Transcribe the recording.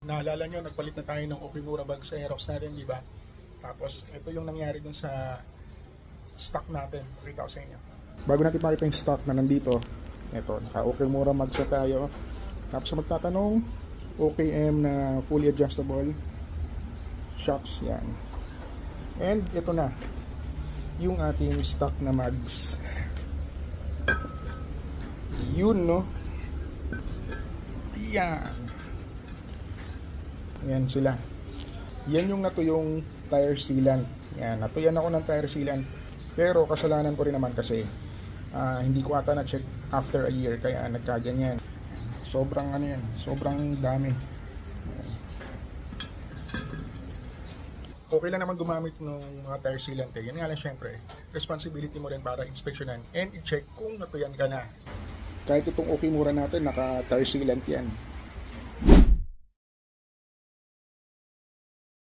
Naalala nyo, nagpalit na tayo ng Okimura bag sa Aerox natin, di ba? Tapos, ito yung nangyari dun sa stock natin. Pakita ko sa inyo. Bago natin makita yung stock na nandito, ito, naka-Okimura mags na tayo. Tapos, magtatanong, OKM na fully adjustable shocks, yan. And, ito na, yung ating stock na mags. Yun, no? Yan. Yan sila. Yan yung natuyong tire sealant. Yan, natuyan ako ng tire sealant. Pero kasalanan ko rin naman kasi hindi ko ata na-check after a year kaya nagkaganyan. Sobrang ano yan, sobrang dami. Yan. Okay lang naman gumamit ng mga tire sealant eh. Yan nga lang syempre, responsibility mo rin para inspeksyonan and i-check kung natuyan ka na. Kahit itong Okimura natin, naka tire sealant yan.